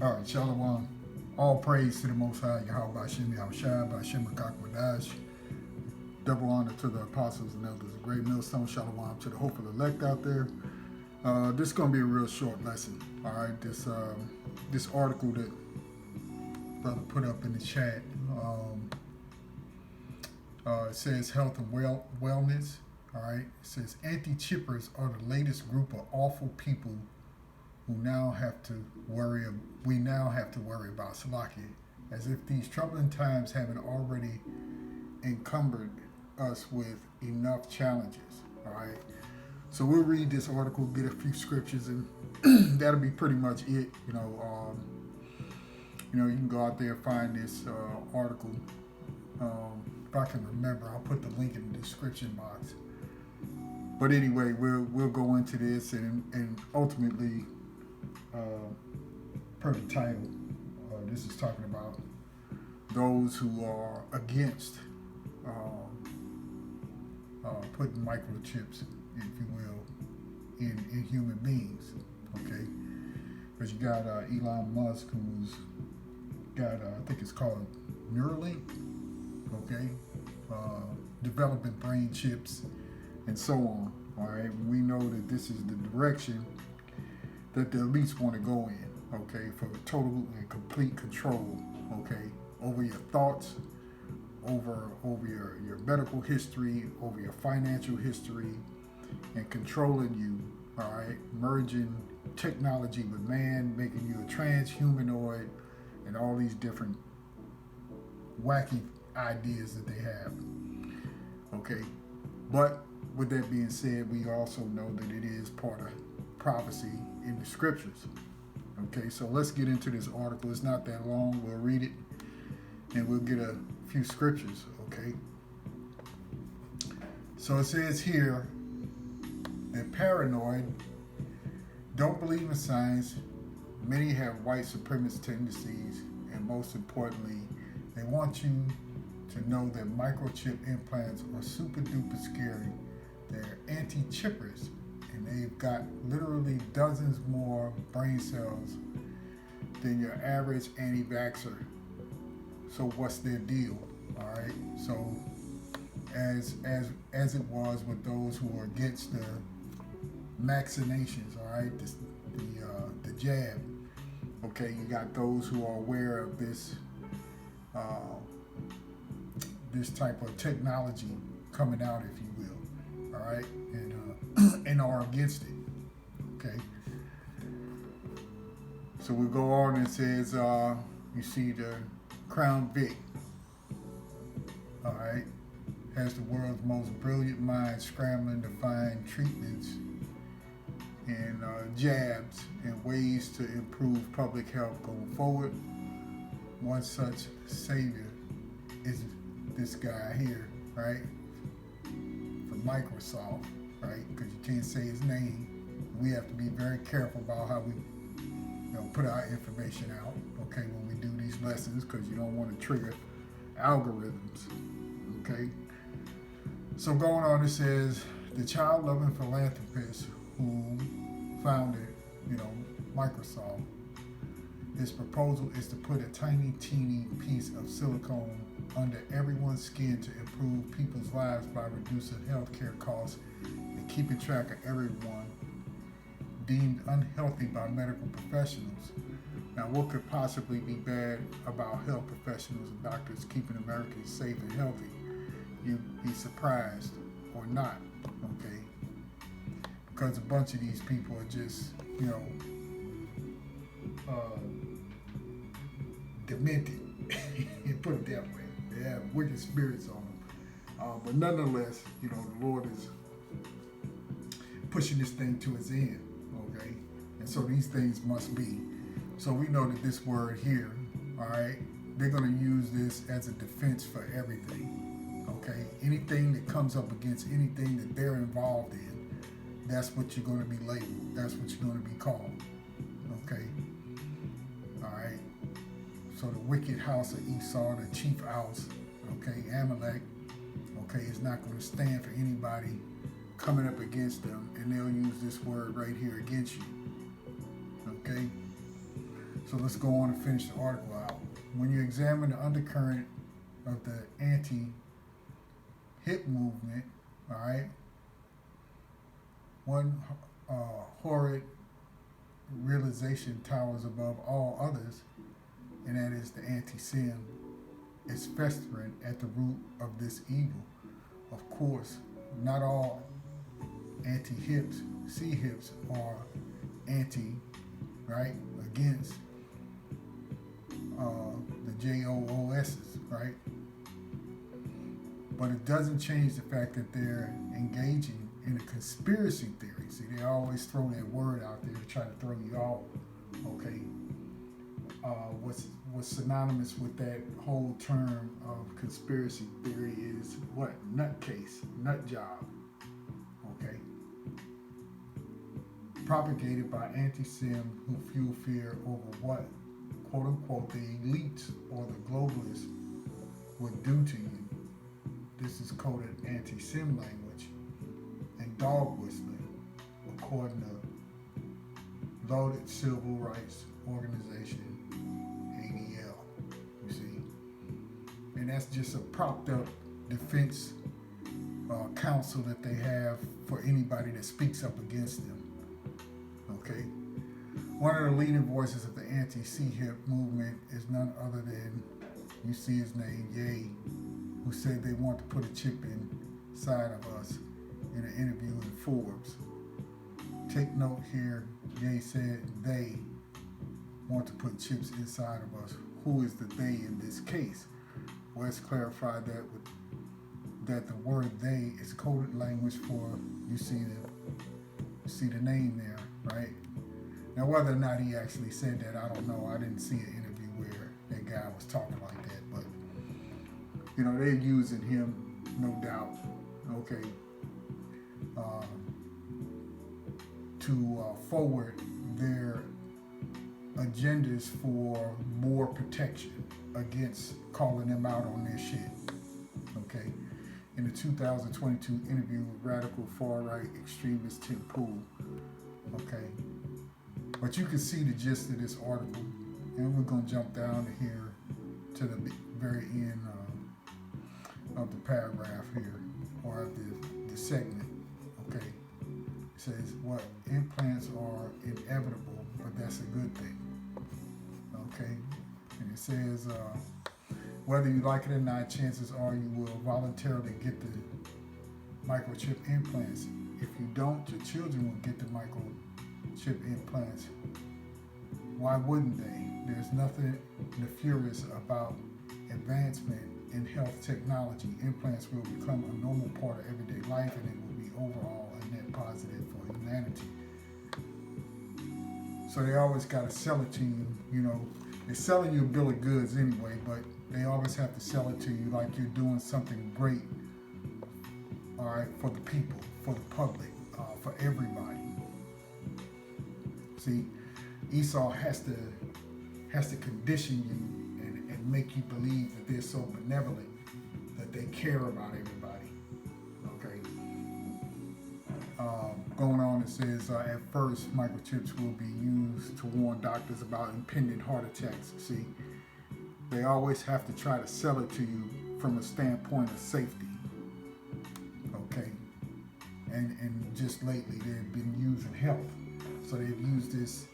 All right, Shalom. All praise to the Most High, Yahweh Hashem, Yahushua, Hashem, Wadash. Double honor to the apostles and elders of Great Millstone. Shalom to the hopeful elect out there. This is going to be a real short lesson. All right, this article that brother put up in the chat it says health and wellness. All right, it says anti-chippers are the latest group of awful people who now have to worry. We now have to worry about Salakia, as if these troubling times haven't already encumbered us with enough challenges. All right. So we'll read this article, get a few scriptures, and that'll be pretty much it. You can go out there and find this article. If I can remember, I'll put the link in the description box. But anyway, we'll go into this and ultimately, per the title, this is talking about those who are against putting microchips, if you will, in human beings. Okay, because you got Elon Musk, who's got I think it's called Neuralink. Okay, developing brain chips and so on. All right, we know that this is the direction that they at least want to go in. Okay, for total and complete control. Okay, over your thoughts, over your medical history, over your financial history, and controlling you. All right, merging technology with man, making you a transhumanoid, and all these different wacky ideas that they have. Okay, but with that being said, we also know that it is part of prophecy in the scriptures. Okay, so let's get into this article. It's not that long. We'll read it and we'll get a few scriptures. Okay, so it says here, they're paranoid, don't believe in science, many have white supremacist tendencies, and most importantly, they want you to know that microchip implants are super duper scary. They're anti-chippers, and they've got literally dozens more brain cells than your average anti-vaxxer. So what's their deal? All right. So as it was with those who were against the vaccinations, all right, the jab. Okay, you got those who are aware of this this type of technology coming out, if you will, all right, and are against it. Okay. So we go on and it says you see the Crown Vic, all right, has the world's most brilliant minds scrambling to find treatments and jabs and ways to improve public health going forward. One such savior is this guy here, right? From Microsoft, right? Because you can't say his name. We have to be very careful about how we put our information out, okay, when we do these lessons, because you don't want to trigger algorithms, okay? So going on, it says the child-loving philanthropist who founded, Microsoft. His proposal is to put a tiny, teeny piece of silicone under everyone's skin to improve people's lives by reducing healthcare costs and keeping track of everyone deemed unhealthy by medical professionals. Now, what could possibly be bad about health professionals and doctors keeping Americans safe and healthy? You'd be surprised or not, okay? Because a bunch of these people are just, demented, you put it that way. They have wicked spirits on them. But nonetheless, the Lord is pushing this thing to its end, okay? And so these things must be. So we know that this word here, all right, they're going to use this as a defense for everything, okay? Anything that comes up against anything that they're involved in, that's what you're going to be labeled. That's what you're going to be called, okay? All right. So the wicked house of Esau, the chief house, okay, Amalek, okay, is not going to stand for anybody coming up against them, and they'll use this word right here against you, okay? So let's go on and finish the article out. When you examine the undercurrent of the anti-hip movement, all right, one horrid realization towers above all others, and that is the anti-sim is festering at the root of this evil. Of course, not all anti-hips, C-hips, are anti, right, against the JOOSs, right? But it doesn't change the fact that they're engaging in a conspiracy theory. See, they always throw that word out there to try to throw you off, okay? What's synonymous with that whole term of conspiracy theory is what? Nutcase, nut job, okay? Propagated by anti-sim who fuel fear over what, quote unquote, the elites or the globalists would do to you. This is coded anti-sim language and dog whistling, according to Loaded Civil Rights Organization, ADL, you see. And that's just a propped up defense counsel that they have for anybody that speaks up against them, okay? One of the leading voices of the anti-C-hip movement is none other than, you see his name, Ye, who said they want to put a chip inside of us in an interview in Forbes. Take note here, Ye said they want to put chips inside of us. Who is the they in this case? Well, it's clarified that the word they is coded language for, you see the name there, right? Now, whether or not he actually said that, I don't know. I didn't see an interview where that guy was talking like that, but you know, they're using him, no doubt, okay, to forward their agendas for more protection against calling them out on their shit, okay? In the 2022 interview with radical far-right extremist Tim Pool, okay? But you can see the gist of this article, and we're going to jump down to here to the very end of the paragraph here, or of the segment, okay? It says, what implants are inevitable, but that's a good thing, okay? And it says, whether you like it or not, chances are you will voluntarily get the microchip implants. If you don't, your children will get the microchip implants. Why wouldn't they? There's nothing nefarious about advancement in health technology. Implants will become a normal part of everyday life, and it will be overall a net positive for humanity. So they always got to sell it to you, you know. They're selling you a bill of goods anyway, but they always have to sell it to you like you're doing something great, all right, for the people, for the public, for everybody. See, Esau has to condition you and make you believe that they're so benevolent that they care about everybody. Okay. Going on, it says at first microchips will be used to warn doctors about impending heart attacks. See, they always have to try to sell it to you from a standpoint of safety. Okay. And just lately they've been using health. So they've used this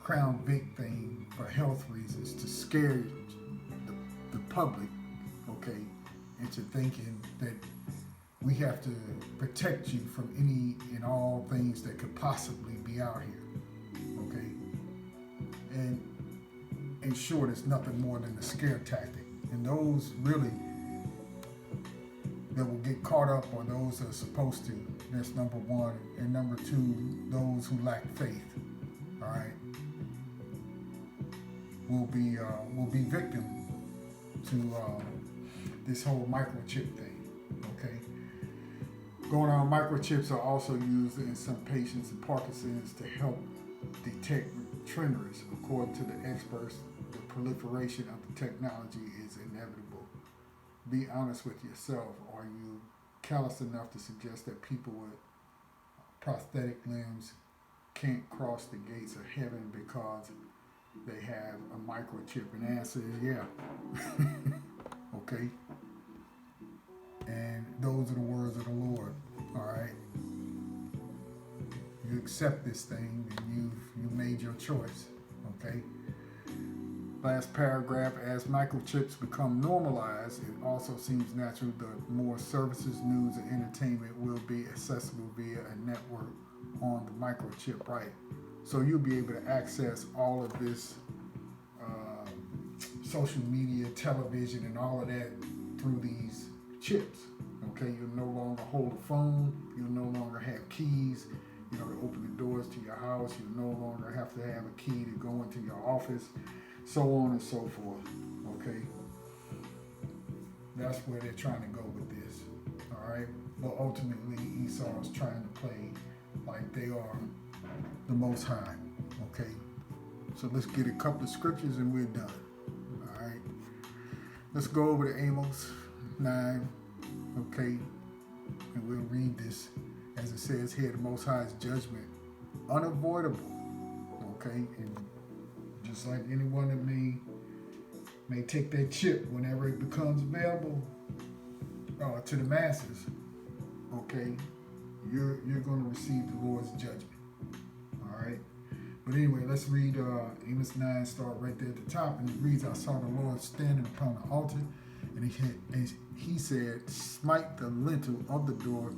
Crown Vic thing for health reasons to scare the public, okay, into thinking that we have to protect you from any and all things that could possibly be out here, okay? And in short, it's nothing more than a scare tactic. And those really that will get caught up are those that are supposed to. That's number one. And number two, those who lack faith, all right, will be victim to this whole microchip thing, okay? Going on, microchips are also used in some patients with Parkinson's to help detect tremors. According to the experts, the proliferation of the technology is inevitable. Be honest with yourself. Are you callous enough to suggest that people with prosthetic limbs can't cross the gates of heaven because they have a microchip? And the answer is yeah. Okay? And those are the words of the Lord. All right? You accept this thing, and you made your choice. Okay? Last paragraph, as microchips become normalized, it also seems natural that more services, news, and entertainment will be accessible via a network on the microchip, right? So you'll be able to access all of this social media, television, and all of that through these chips. Okay, you'll no longer hold a phone, you'll no longer have keys, to open the doors to your house, you'll no longer have to have a key to go into your office, so on and so forth. Okay, that's where they're trying to go with this. All right, but ultimately Esau is trying to play like they are the Most High. Okay, so let's get a couple of scriptures and we're done. All right, let's go over to Amos 9. Okay, and we'll read this as it says here: the Most High's judgment unavoidable. Okay, and just like anyone that may take that chip whenever it becomes available to the masses. Okay, you're going to receive the Lord's judgment. All right. But anyway, let's read Amos 9, start right there at the top, and it reads, I saw the Lord standing upon the altar, and he said, smite the lintel of the door,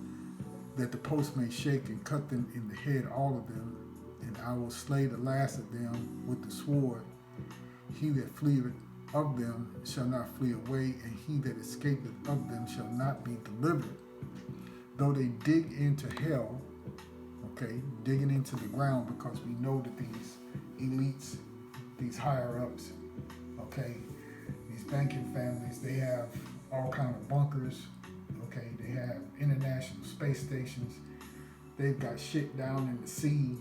that the posts may shake, and cut them in the head, all of them, and I will slay the last of them with the sword. He that fleeth of them shall not flee away, and he that escapeth of them shall not be delivered. Though they dig into hell, okay, digging into the ground, because we know that these elites, these higher ups, okay, these banking families, they have all kind of bunkers, okay, they have international space stations, they've got shit down in the sea,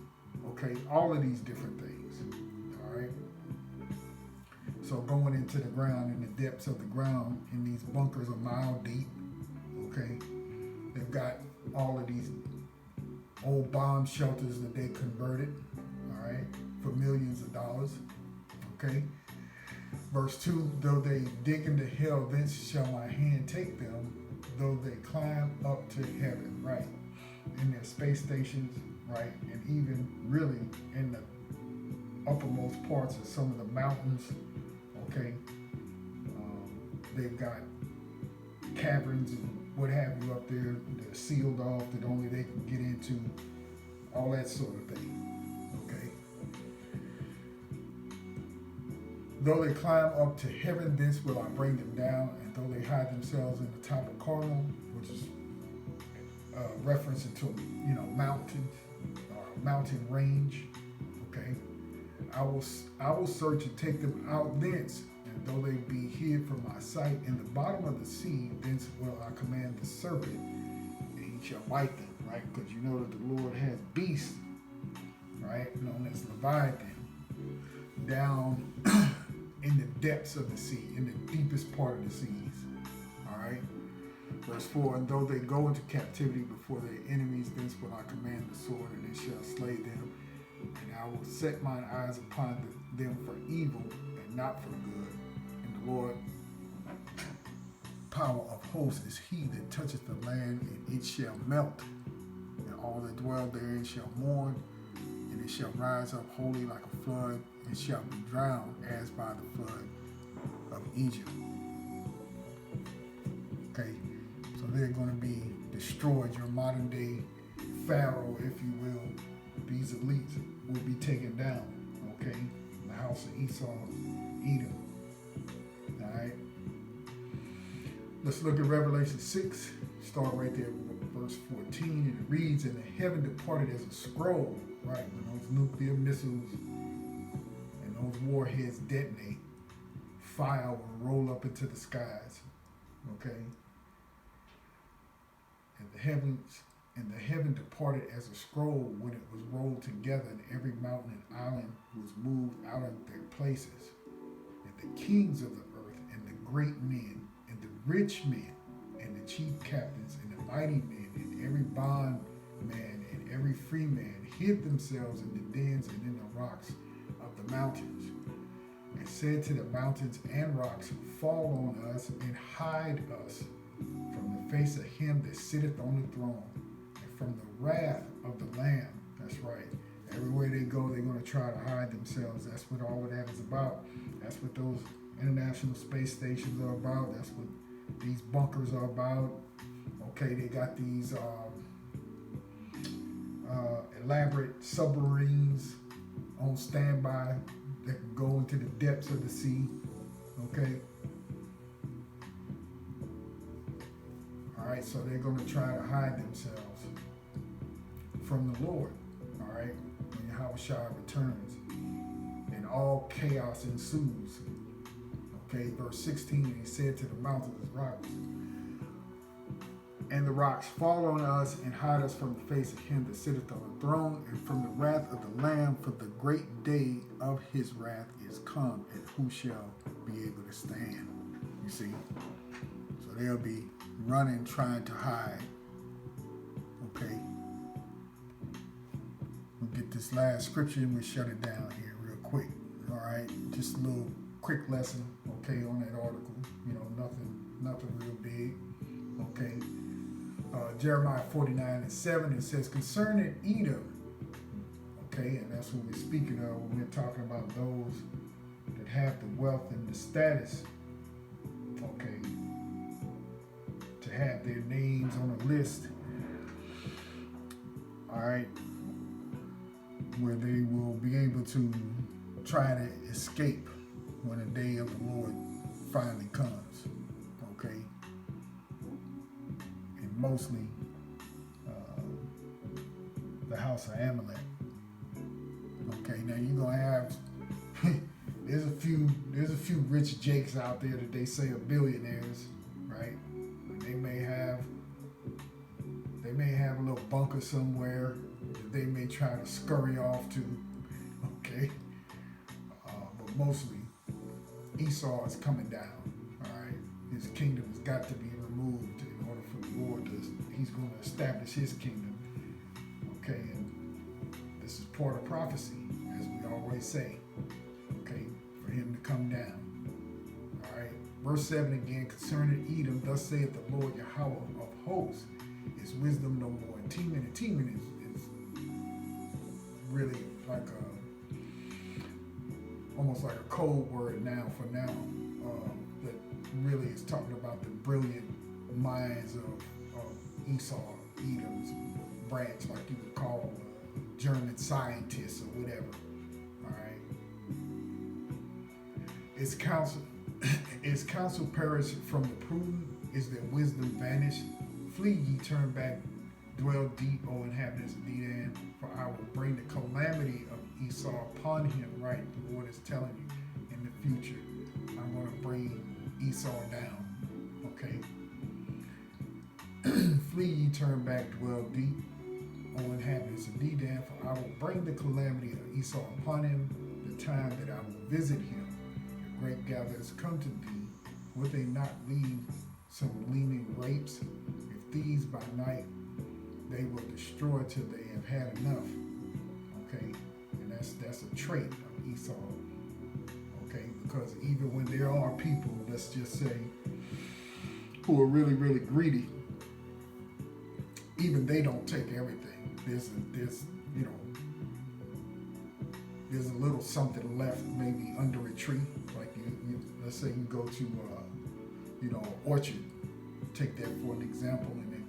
okay, all of these different things, all right. So going into the ground, in the depths of the ground, in these bunkers a mile deep, okay, they've got all of these old bomb shelters that they converted, all right, for millions of dollars, okay. Verse 2, though they dig into hell, thence shall my hand take them, though they climb up to heaven, right, in their space stations, right, and even really in the uppermost parts of some of the mountains, okay. They've got caverns and what have you up there that are sealed off that only they can get into, all that sort of thing, okay. Though they climb up to heaven, thence will I bring them down, and though they hide themselves in the top of Carmel, which is reference to mountains or mountain range, okay. I will search and take them out thence, and though they be hid from my sight in the bottom of the sea, thence will I command the serpent, and he shall bite them, right? Because you know that the Lord has beasts, right, known as Leviathan, down in the depths of the sea, in the deepest part of the seas, all right? Verse 4, and though they go into captivity before their enemies, thence will I command the sword, and it shall slay them. And I will set mine eyes upon them for evil and not for good. And the Lord, power of hosts, is he that toucheth the land, and it shall melt. And all that dwell therein shall mourn, and it shall rise up wholly like a flood, and shall be drowned as by the flood of Egypt. Okay, so they're going to be destroyed. Your modern day Pharaoh, if you will, these elites will be taken down, okay? The house of Esau, Edom, all right? Let's look at Revelation 6, start right there with verse 14, and it reads, and the heaven departed as a scroll, right? When those nuclear missiles and those warheads detonate, fire will roll up into the skies, okay? And the heaven departed as a scroll when it was rolled together, and every mountain and island was moved out of their places. And the kings of the earth, and the great men, and the rich men, and the chief captains, and the mighty men, and every bond man, and every free man hid themselves in the dens and in the rocks of the mountains. said to the mountains and rocks, fall on us and hide us from the face of him that sitteth on the throne, and from the wrath of the Lamb. That's right. Everywhere they go, they're going to try to hide themselves. That's what all of that is about. That's what those International Space Stations are about. That's what these bunkers are about. Okay, they got these elaborate submarines on standby that can go into the depths of the sea. Okay. All right, so they're going to try to hide themselves from the Lord. All right, when Yahushua returns, and all chaos ensues. Okay, verse 16, he said to the mountains and rocks, and the rocks fall on us and hide us from the face of him that sitteth on the throne, and from the wrath of the Lamb, for the great day of his wrath is come, and who shall be able to stand? You see? So they'll be running, trying to hide. Okay? We'll get this last scripture and we'll shut it down here real quick. All right? Just a little quick lesson, okay, on that article. You know, nothing real big. Okay? Jeremiah 49:7, it says, concerning Edom, okay, and that's what we're speaking of when we're talking about those that have the wealth and the status, okay, to have their names on a list, all right, where they will be able to try to escape when the day of the Lord finally comes, okay. Mostly the house of Amalek. Okay, now you're gonna have there's a few rich jakes out there that they say are billionaires, right? And they may have a little bunker somewhere that they may try to scurry off to. Okay, but mostly Esau is coming down. All right, his kingdom has got to be removed in order for the Lord to, he's going to establish his kingdom. Okay, and this is part of prophecy, as we always say. Okay, for him to come down. All right, verse 7 again, concerning Edom, thus saith the Lord Yahweh of hosts, is wisdom no more. And Teman is really like almost like a code word now for now. That really is talking about the brilliant minds of Esau, Edom's branch, like you would call German scientists or whatever. All right. Is counsel perished from the prudent? Is their wisdom vanished? Flee ye, turn back, dwell deep, O inhabitants of Dedan, for I will bring the calamity of Esau upon him. Right, the Lord is telling you in the future, I'm going to bring Esau down. Okay. Flee ye, turn back, dwell deep, O inhabitants of Dedan, for I will bring the calamity of Esau upon him, the time that I will visit him. The grape gatherers come to thee, will they not leave some gleaming grapes? If these by night they will destroy till they have had enough. Okay, and that's a trait of Esau. Okay, because even when there are people, let's just say, who are really, really greedy, even they don't take everything. There's a little something left, maybe under a tree. Like you let's say you go to an orchard, take that for an example, and then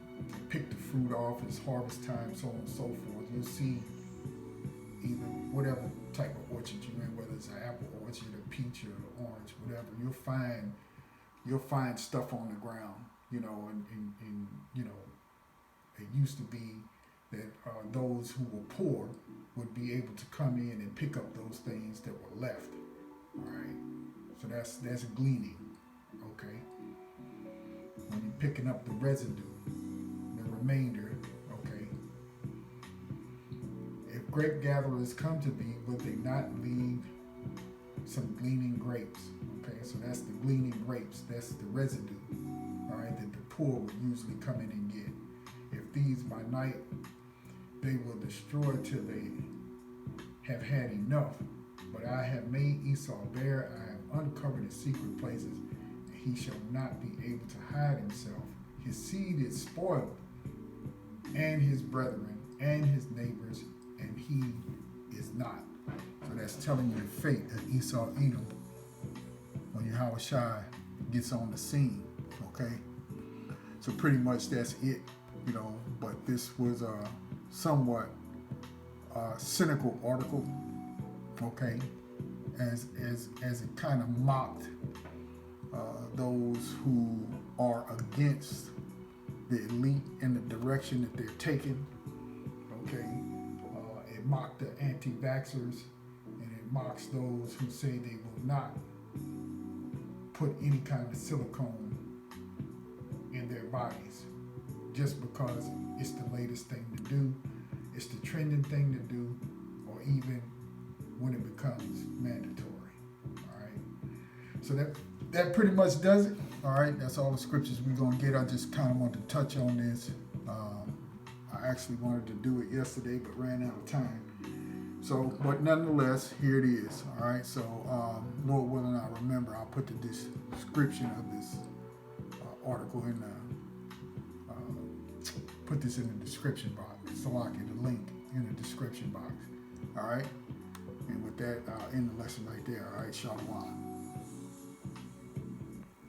pick the fruit off. It's harvest time, so on and so forth. You'll see either whatever type of orchard you're in, whether it's an apple orchard, a peach, or an orange, whatever. You'll find stuff on the ground, and it used to be that those who were poor would be able to come in and pick up those things that were left. All right, so that's gleaning. Okay, when you're picking up the residue, the remainder. Okay, if grape gatherers come to thee, will they not leave some gleaning grapes? Okay, so that's the gleaning grapes. That's the residue. All right, that the poor would usually come in and get. If these by night they will destroy till they have had enough. But I have made Esau bare, I have secret places, and he shall not be able to hide himself. His seed is spoiled, and his brethren, and his neighbors, and he is not. So that's telling you the fate of Esau, Edom, when Yahushua gets on the scene. Okay, so pretty much that's it, but this was a somewhat cynical article, okay, as it kind of mocked those who are against the elite and the direction that they're taking. Okay, it mocked the anti-vaxxers, and it mocks those who say they will not put any kind of silicone in their bodies just because it's the latest thing to do, it's the trending thing to do, or even when it becomes mandatory. All right, so that pretty much does it. All right, that's all the scriptures we're gonna get. I just kind of want to touch on this. I actually wanted to do it yesterday, but ran out of time. So, but nonetheless, here it is. All right, so Lord willing, I remember, I'll put the description of this article in put this in the description box. So I'll get the link in the description box. All right, and with that, I'll end the lesson right there. All right, Shalom.